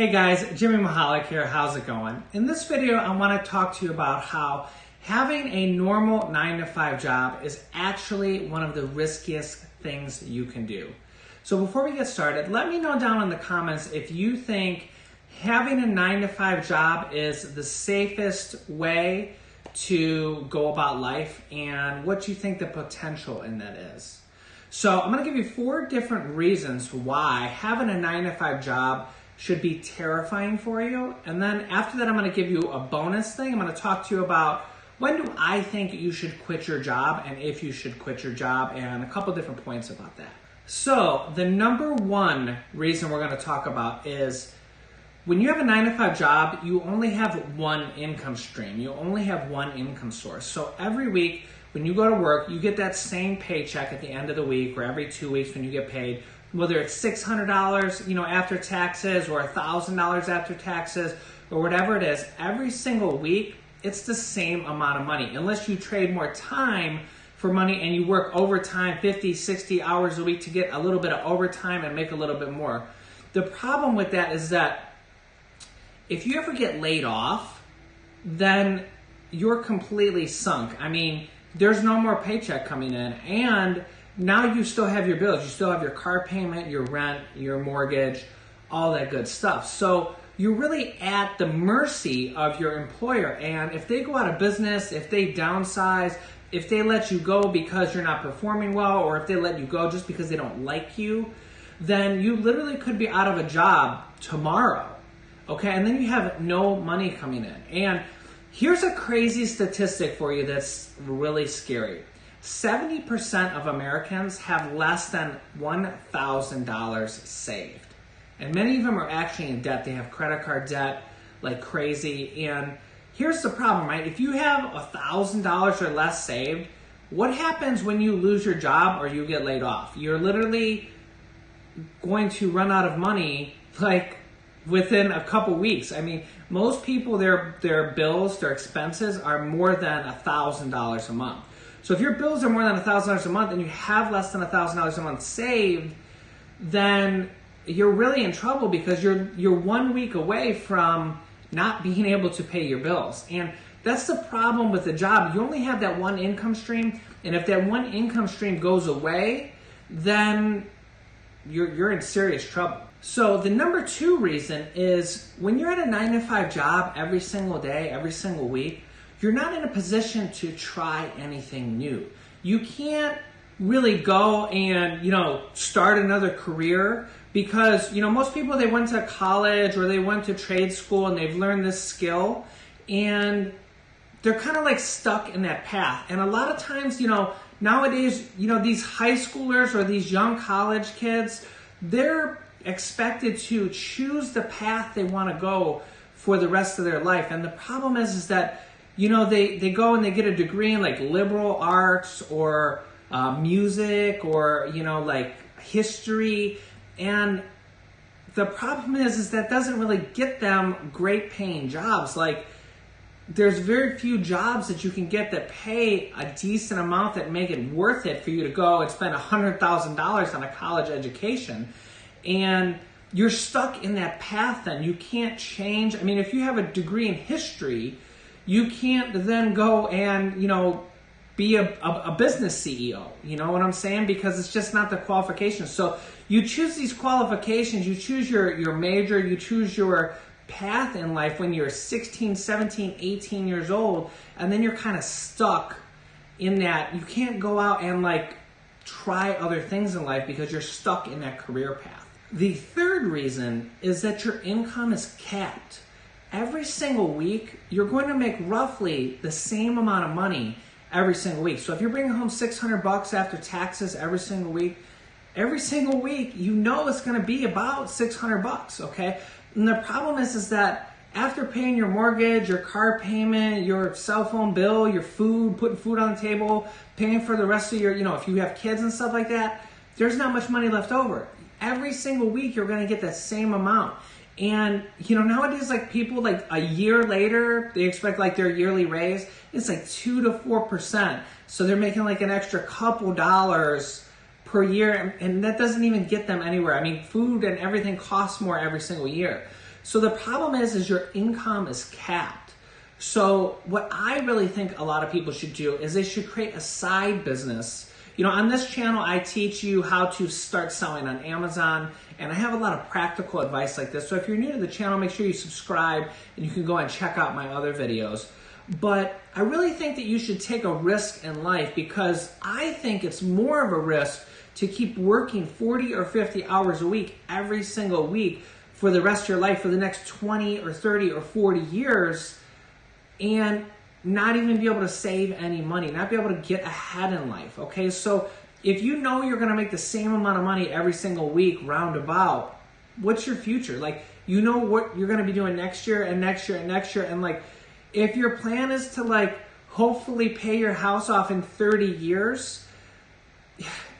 Hey guys, Jimmy Mahalik here. How's it going? In this video, I want to talk to you about how having a normal 9-to-5 job is actually one of the riskiest things you can do. So before we get started, let me know down in the comments if you think having a 9-to-5 job is the safest way to go about life and what you think the potential in that is. So I'm going to give you 4 different reasons why having a 9-to-5 job should be terrifying for you. And then after that, I'm going to give you a bonus thing. I'm going to talk to you about when do I think you should quit your job and if you should quit your job and a couple different points about that. So the number one reason we're going to talk about is when you have a 9-to-5 job, you only have one income stream. You only have one income source. So every week when you go to work, you get that same paycheck at the end of the week or every 2 weeks when you get paid. Whether it's $600, after taxes or $1,000 after taxes or whatever it is, every single week, it's the same amount of money. Unless you trade more time for money and you work overtime, 50, 60 hours a week to get a little bit of overtime and make a little bit more. The problem with that is that if you ever get laid off, then you're completely sunk. I mean, there's no more paycheck coming in, and now you still have your bills. You still have your car payment, your rent, your mortgage, all that good stuff. So you're really at the mercy of your employer. And if they go out of business, if they downsize, if they let you go because you're not performing well, or if they let you go just because they don't like you, then you literally could be out of a job tomorrow. Okay, and then you have no money coming in. And here's a crazy statistic for you that's really scary. 70% of Americans have less than $1,000 saved. And many of them are actually in debt. They have credit card debt like crazy. And here's the problem, right? If you have $1,000 or less saved, what happens when you lose your job or you get laid off? You're literally going to run out of money like within a couple weeks. I mean, most people, their bills, their expenses are more than $1,000 a month. So if your bills are more than $1,000 a month and you have less than $1,000 a month saved, then you're really in trouble because you're 1 week away from not being able to pay your bills. And that's the problem with the job. You only have that one income stream, and if that one income stream goes away, then you're in serious trouble. So the number 2 reason is when you're at a 9-to-5 job every single day, every single week, you're not in a position to try anything new. You can't really go and, start another career because, most people, they went to college or they went to trade school and they've learned this skill and they're kind of like stuck in that path. And a lot of times, nowadays, these high schoolers or these young college kids, they're expected to choose the path they want to go for the rest of their life. And the problem is that they go and they get a degree in like liberal arts or music or, like history. And the problem is that doesn't really get them great paying jobs. Like there's very few jobs that you can get that pay a decent amount that make it worth it for you to go and spend $100,000 on a college education. And you're stuck in that path then. You can't change. I mean, if you have a degree in history, you can't then go and, be a business CEO. You know what I'm saying? Because it's just not the qualifications. So you choose these qualifications, you choose your major, you choose your path in life when you're 16, 17, 18 years old, and then you're kind of stuck in that. You can't go out and like try other things in life because you're stuck in that career path. The 3rd reason is that your income is capped. Every single week, you're going to make roughly the same amount of money every single week. So if you're bringing home $600 after taxes every single week, it's going to be about $600, okay? And the problem is that after paying your mortgage, your car payment, your cell phone bill, your food, putting food on the table, paying for the rest of your, if you have kids and stuff like that, there's not much money left over. Every single week, you're going to get that same amount. And, nowadays, like people like a year later, they expect like their yearly raise. It's like 2 to 4%. So they're making like an extra couple dollars per year. And that doesn't even get them anywhere. I mean, food and everything costs more every single year. So the problem is your income is capped. So what I really think a lot of people should do is they should create a side business. You know, on this channel, I teach you how to start selling on Amazon, and I have a lot of practical advice like this. So if you're new to the channel, make sure you subscribe, and you can go and check out my other videos. But I really think that you should take a risk in life, because I think it's more of a risk to keep working 40 or 50 hours a week every single week for the rest of your life for the next 20 or 30 or 40 years and not even be able to save any money, not be able to get ahead in life, okay? So if you know you're gonna make the same amount of money every single week roundabout, what's your future? Like, you know what you're gonna be doing next year and next year and next year, and like, if your plan is to like hopefully pay your house off in 30 years,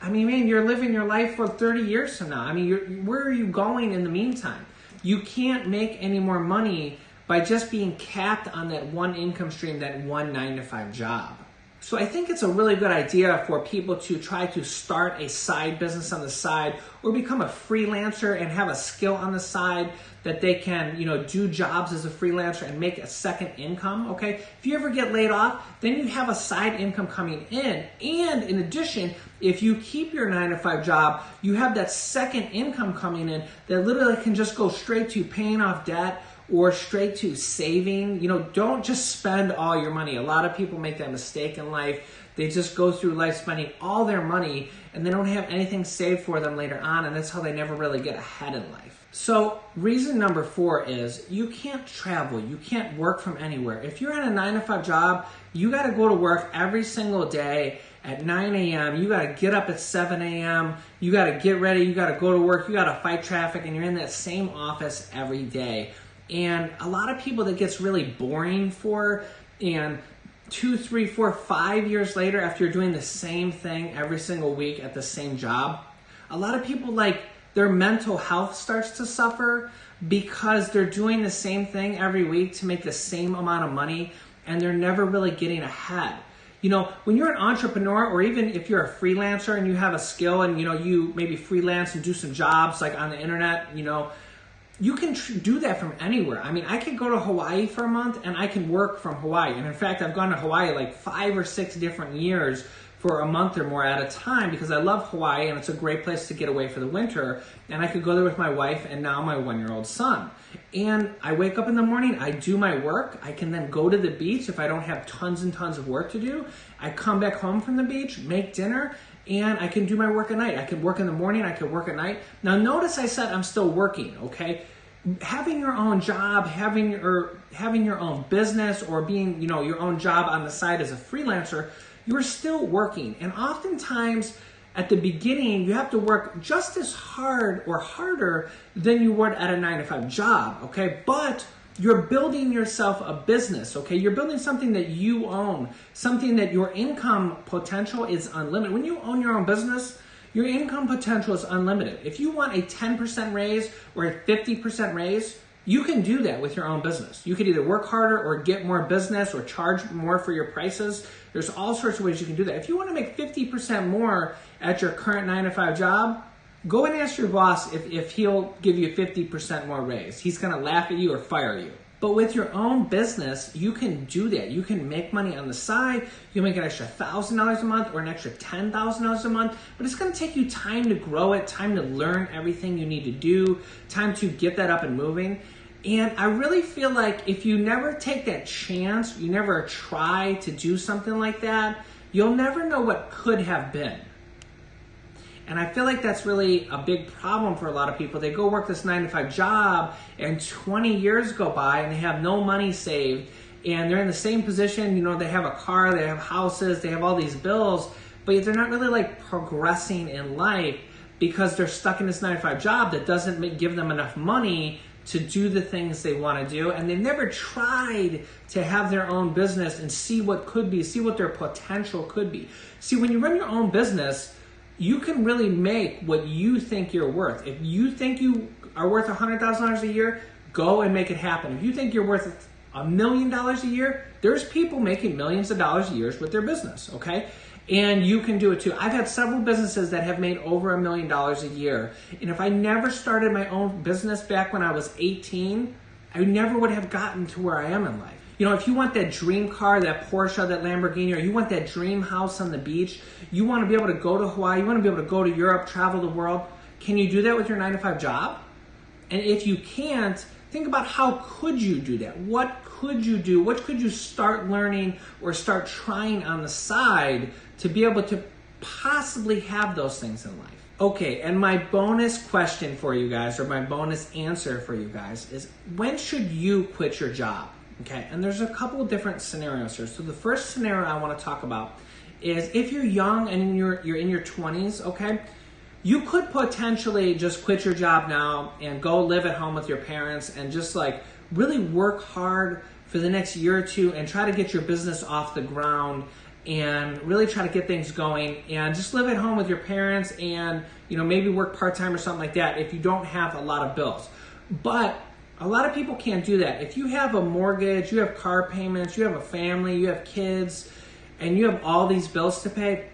I mean, man, you're living your life for 30 years from now. I mean, where are you going in the meantime? You can't make any more money by just being capped on that one income stream, that one 9-to-5 job. So I think it's a really good idea for people to try to start a side business on the side, or become a freelancer and have a skill on the side that they can, you know, do jobs as a freelancer and make a second income, okay? If you ever get laid off, then you have a side income coming in. And in addition, if you keep your 9-to-5 job, you have that second income coming in that literally can just go straight to paying off debt or straight to saving. You know, don't just spend all your money. A lot of people make that mistake in life. They just go through life spending all their money and they don't have anything saved for them later on, and that's how they never really get ahead in life. So reason number 4 is you can't travel. You can't work from anywhere. If you're in a 9-to-5 job, you got to go to work every single day at 9 a.m. You got to get up at 7 a.m. You got to get ready. You got to go to work. You got to fight traffic, and you're in that same office every day. And a lot of people that gets really boring for, and 2, 3, 4, 5 years later, after you're doing the same thing every single week at the same job, a lot of people, like, their mental health starts to suffer because they're doing the same thing every week to make the same amount of money, and they're never really getting ahead. You know, when you're an entrepreneur, or even if you're a freelancer and you have a skill and, you know, you maybe freelance and do some jobs like on the internet, you know, you can do that from anywhere. I mean, I could go to Hawaii for a month and I can work from Hawaii. And in fact, I've gone to Hawaii like 5 or 6 different years for a month or more at a time, because I love Hawaii and it's a great place to get away for the winter. And I could go there with my wife and now my 1-year-old son. And I wake up in the morning, I do my work. I can then go to the beach if I don't have tons and tons of work to do. I come back home from the beach, make dinner, and I can do my work at night. I can work in the morning, I can work at night. Now notice I said I'm still working, okay? Having your own job, having your own business, or being, you know, your own job on the side as a freelancer, you're still working. And oftentimes at the beginning, you have to work just as hard or harder than you would at a 9-to-5 job, okay? But you're building yourself a business, okay? You're building something that you own, something that your income potential is unlimited. When you own your own business, your income potential is unlimited. If you want a 10% raise or a 50% raise, you can do that with your own business. You could either work harder or get more business or charge more for your prices. There's all sorts of ways you can do that. If you want to make 50% more at your current 9-to-5 job, go and ask your boss if he'll give you 50% more raise. He's going to laugh at you or fire you. But with your own business, you can do that. You can make money on the side. You can make an extra $1,000 a month or an extra $10,000 a month. But it's going to take you time to grow it, time to learn everything you need to do, time to get that up and moving. And I really feel like if you never take that chance, you never try to do something like that, you'll never know what could have been. And I feel like that's really a big problem for a lot of people. They go work this 9-to-5 job and 20 years go by and they have no money saved, and they're in the same position. You know, they have a car, they have houses, they have all these bills, but they're not really like progressing in life because they're stuck in this 9-to-5 job that doesn't give them enough money to do the things they want to do. And they've never tried to have their own business and see what could be, see what their potential could be. See, when you run your own business, you can really make what you think you're worth. If you think you are worth $100,000 a year, go and make it happen. If you think you're worth $1 million a year, there's people making millions of dollars a year with their business, okay? And you can do it too. I've had several businesses that have made over $1 million a year. And if I never started my own business back when I was 18, I never would have gotten to where I am in life. You know, if you want that dream car, that Porsche, that Lamborghini, or you want that dream house on the beach, you want to be able to go to Hawaii, you want to be able to go to Europe, travel the world, can you do that with your 9-to-5 job? And if you can't, think about how could you do that? What could you do? What could you start learning or start trying on the side to be able to possibly have those things in life? Okay, and my bonus question for you guys, or my bonus answer for you guys, is when should you quit your job? Okay, and there's a couple of different scenarios here. So the first scenario I want to talk about is if you're young and you're in your 20s, okay, you could potentially just quit your job now and go live at home with your parents and just like really work hard for the next year or two and try to get your business off the ground and really try to get things going and just live at home with your parents and, you know, maybe work part-time or something like that if you don't have a lot of bills. But a lot of people can't do that. If you have a mortgage, you have car payments, you have a family, you have kids, and you have all these bills to pay,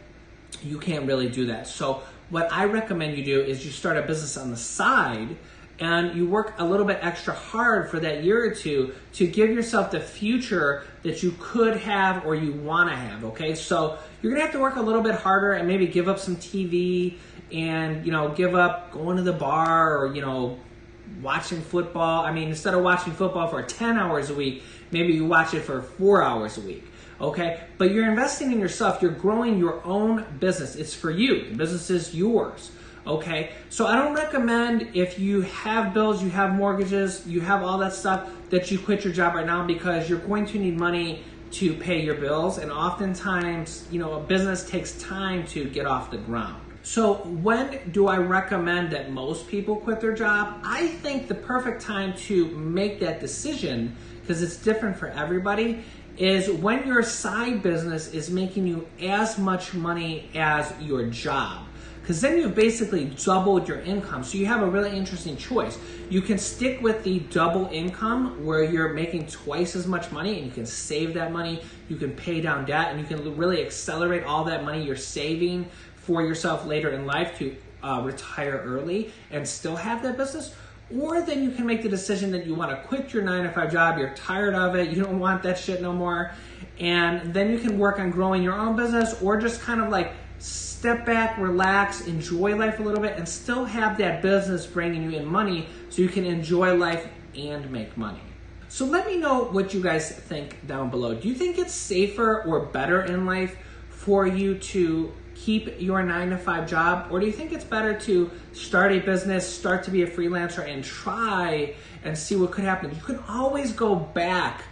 you can't really do that. So what I recommend you do is you start a business on the side and you work a little bit extra hard for that year or two to give yourself the future that you could have or you want to have, okay? So you're going to have to work a little bit harder and maybe give up some TV and, you know, give up going to the bar or, you know, watching football. I mean, instead of watching football for 10 hours a week, maybe you watch it for 4 hours a week. Okay, but you're investing in yourself. You're growing your own business. It's for you. The business is yours. Okay, so I don't recommend if you have bills, you have mortgages, you have all that stuff, that you quit your job right now because you're going to need money to pay your bills. And oftentimes, you know, a business takes time to get off the ground. So when do I recommend that most people quit their job? I think the perfect time to make that decision, because it's different for everybody, is when your side business is making you as much money as your job. Because then you've basically doubled your income. So you have a really interesting choice. You can stick with the double income where you're making twice as much money and you can save that money, you can pay down debt, and you can really accelerate all that money you're saving for yourself later in life to retire early and still have that business. Or then you can make the decision that you want to quit your 9-to-5 job, you're tired of it, you don't want that shit no more, and then you can work on growing your own business or just kind of like step back, relax, enjoy life a little bit, and still have that business bringing you in money so you can enjoy life and make money. So let me know what you guys think down below. Do you think it's safer or better in life for you to keep your 9-to-5 job, or do you think it's better to start a business, start to be a freelancer, and try and see what could happen? You can always go back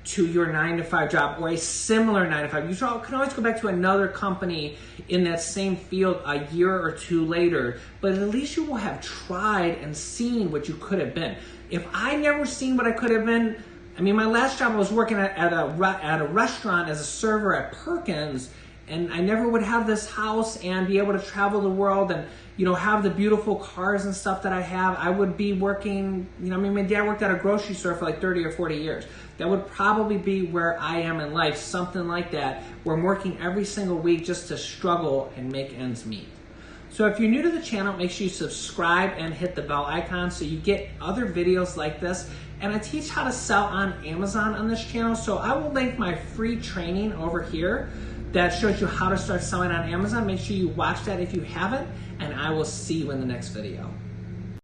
to your 9-to-5 job or a similar 9-to-5. You can always go back to another company in that same field a year or two later, but at least you will have tried and seen what you could have been. If I never seen what I could have been, I mean, my last job I was working at a restaurant as a server at Perkins, and I never would have this house and be able to travel the world and, you know, have the beautiful cars and stuff that I have. I would be working, you know, I mean, my dad worked at a grocery store for like 30 or 40 years. That would probably be where I am in life, something like that, where I'm working every single week just to struggle and make ends meet. So if you're new to the channel, make sure you subscribe and hit the bell icon so you get other videos like this. And I teach how to sell on Amazon on this channel. So I will link my free training over here that shows you how to start selling on Amazon. Make sure you watch that if you haven't, and I will see you in the next video.